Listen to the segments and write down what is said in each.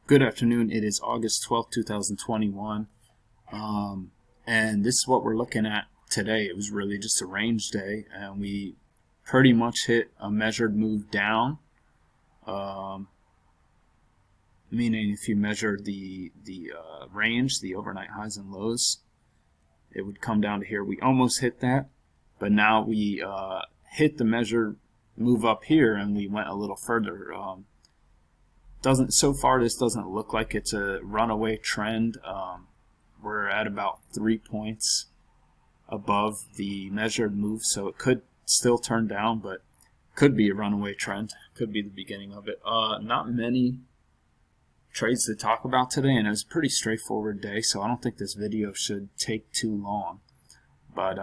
Good afternoon. It is August 12th, 2021. And this is what we're looking at today. It was really just a range day, and we pretty much hit a measured move down. Meaning if you measured the range, the overnight highs and lows, it would come down to here. We almost hit that, but now we hit the measured move up here, and we went a little further. So far this doesn't look like it's a runaway trend. We're at about 3 points above the measured move, so it could still turn down, but could be a runaway trend. Could be the beginning of it. Not many trades to talk about today, and it was a pretty straightforward day, so I don't think this video should take too long. But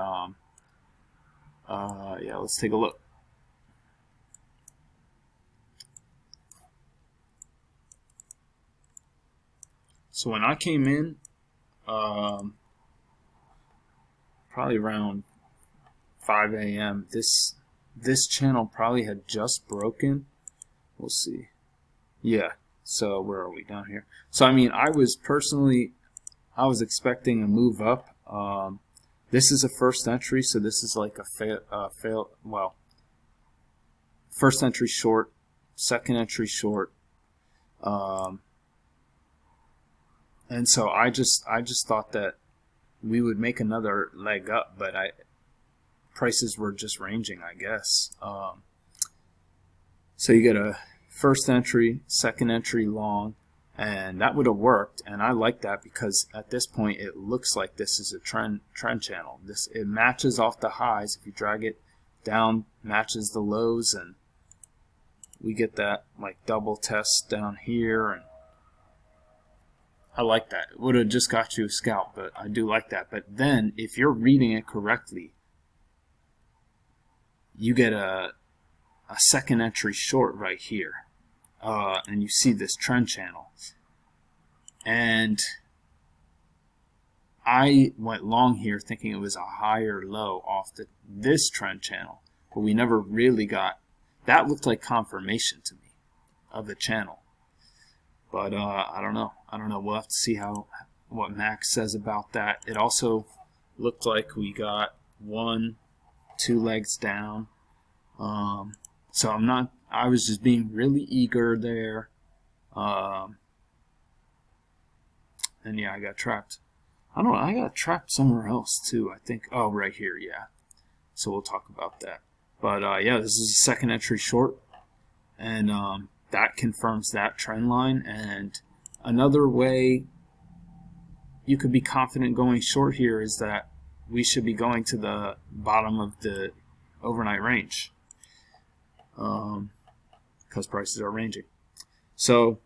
yeah, let's take a look. So when I came in, probably around 5 a.m., this channel probably had just broken. We'll see. Yeah. So where are we? Down here. So I mean, I was expecting a move up. This is a first entry, so this is like a first entry short, second entry short. And so I just thought that we would make another leg up, but prices were just ranging, I guess. So you get a first entry, second entry long, and that would have worked. And I like that because at this point it looks like this is a trend channel. It matches off the highs. If you drag it down, matches the lows, and we get that like double test down here, and I like that. It would have just got you a scalp, but I do like that. But then, if you're reading it correctly, you get a second entry short right here. And you see this trend channel. And I went long here thinking it was a higher low off this trend channel. But we never really got... That looked like confirmation to me of the channel. But I don't know. We'll have to see what Max says about that. It also looked like we got 2 legs down. So I was just being really eager there. And yeah, I got trapped. I don't know. I got trapped somewhere else too, I think. Oh, right here, yeah. So we'll talk about that. But yeah, this is a second entry short. And that confirms that trend line. And another way you could be confident going short here is that we should be going to the bottom of the overnight range, because prices are ranging. So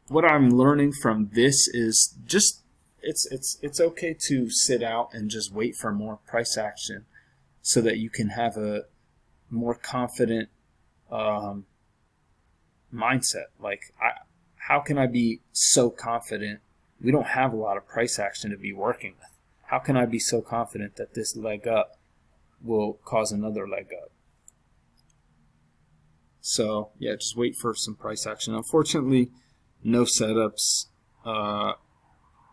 what I'm learning from this is just it's okay to sit out and just wait for more price action so that you can have a more confident mindset. Like, how can I be so confident? We don't have a lot of price action to be working with. How can I be so confident that this leg up will cause another leg up? So yeah, just wait for some price action. Unfortunately, no setups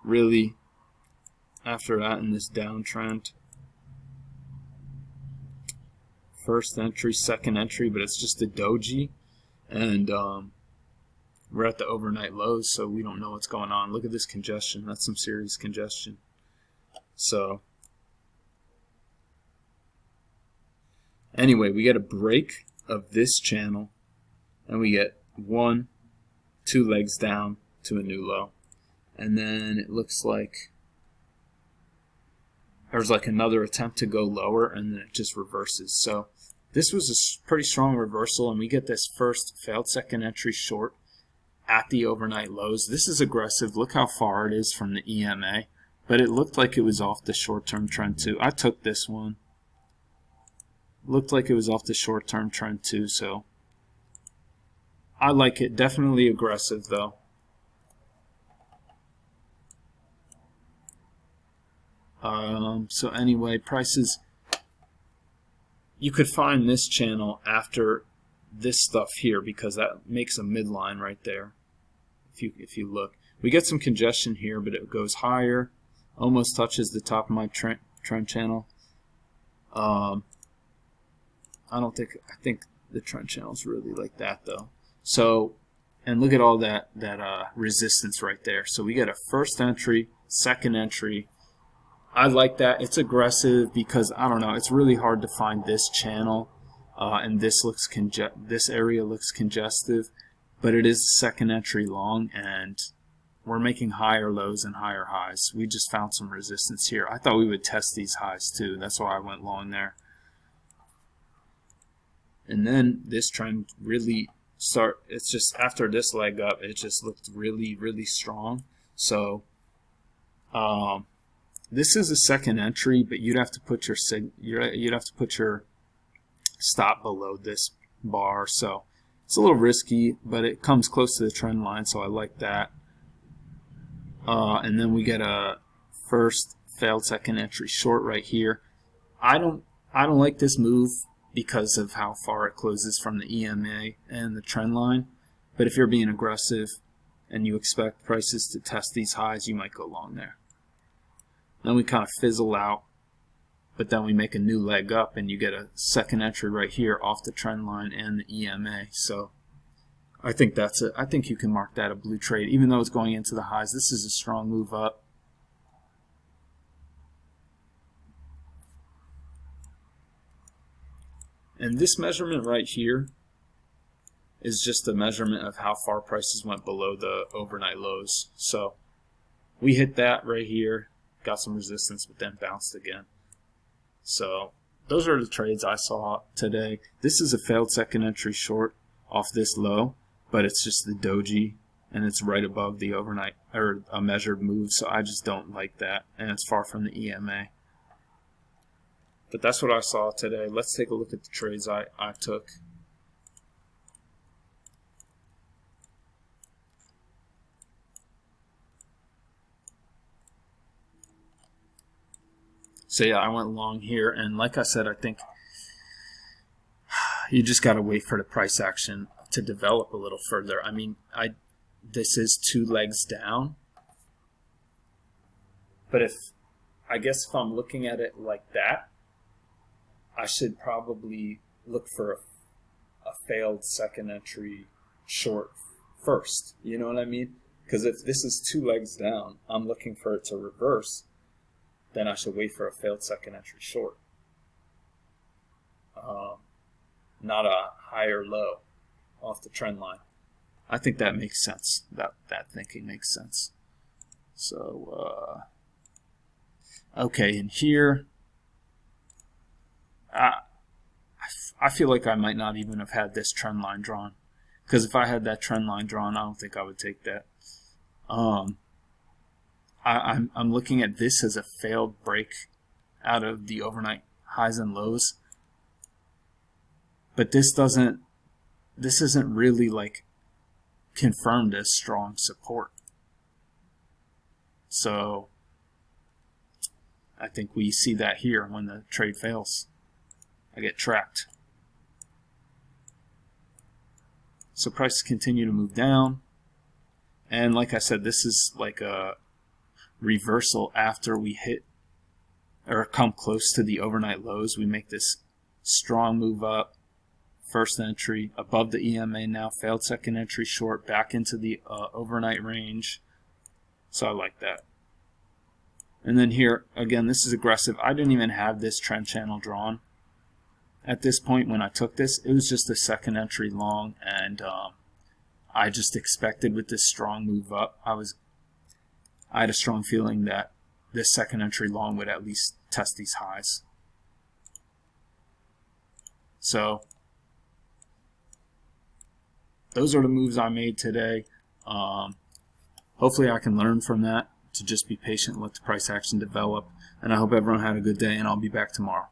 really after that in this downtrend. First entry, second entry, but it's just a doji, and we're at the overnight lows, so we don't know what's going on. Look at this congestion. That's some serious congestion. So anyway, we get a break of this channel, and we get 2 legs down to a new low. And then it looks like there's like another attempt to go lower, and then it just reverses. So this was a pretty strong reversal, and we get this first failed second entry short at the overnight lows. This is aggressive. Look how far it is from the EMA, but it looked like it was off the short-term trend too. I took this one. Looked like it was off the short-term trend too, so I like it. Definitely aggressive though. So anyway, prices, you could find this channel after this stuff here because that makes a midline right there. if you look. We get some congestion here, but it goes higher, almost touches the top of my trend channel. I think the trend channel is really like that though. So, and look at all that resistance right there. So we get a first entry, second entry. I like that. It's aggressive because I don't know. It's really hard to find this channel, and this area looks congestive, but it is second entry long, and we're making higher lows and higher highs. We just found some resistance here. I thought we would test these highs too. That's why I went long there. And then this trend really it's just after this leg up, it just looked really, really strong. So this is a second entry, but you'd have to put your stop below this bar. So it's a little risky, but it comes close to the trend line, so I like that. And then we get a first failed second entry short right here. I don't like this move because of how far it closes from the EMA and the trend line. But if you're being aggressive and you expect prices to test these highs, you might go long there. Then we kind of fizzle out, but then we make a new leg up and you get a second entry right here off the trend line and the EMA. So I think I think you can mark that a blue trade, even though it's going into the highs. This is a strong move up. And this measurement right here is just a measurement of how far prices went below the overnight lows. So we hit that right here, got some resistance, but then bounced again. So those are the trades I saw today. This is a failed second entry short off this low, but it's just the doji, and it's right above the overnight or a measured move, so I just don't like that, and it's far from the EMA. But that's what I saw today. Let's take a look at the trades I took. So yeah, I went long here, and like I said, I think you just got to wait for the price action to develop a little further. I mean, this is 2 legs down, but I guess if I'm looking at it like that, I should probably look for a failed second entry short first. You know what I mean? Because if this is 2 legs down, I'm looking for it to reverse, then I should wait for a failed second entry short. Not a higher low off the trend line. I think that makes sense. That thinking makes sense. So, okay, and here, I feel like I might not even have had this trend line drawn, because if I had that trend line drawn, I don't think I would take that. I'm looking at this as a failed break out of the overnight highs and lows, but this isn't really like confirmed as strong support. So I think we see that here when the trade fails. I get trapped. So prices continue to move down, and like I said, this is like a reversal after we hit or come close to the overnight lows. We make this strong move up, first entry above the EMA, now failed second entry short, back into the overnight range. So I like that. And then here again, this is aggressive. I didn't even have this trend channel drawn at this point when I took this. It was just a second entry long, and I just expected with this strong move up, I had a strong feeling that this second entry long would at least test these highs. So those are the moves I made today. Hopefully I can learn from that to just be patient and let the price action develop. And I hope everyone had a good day, and I'll be back tomorrow.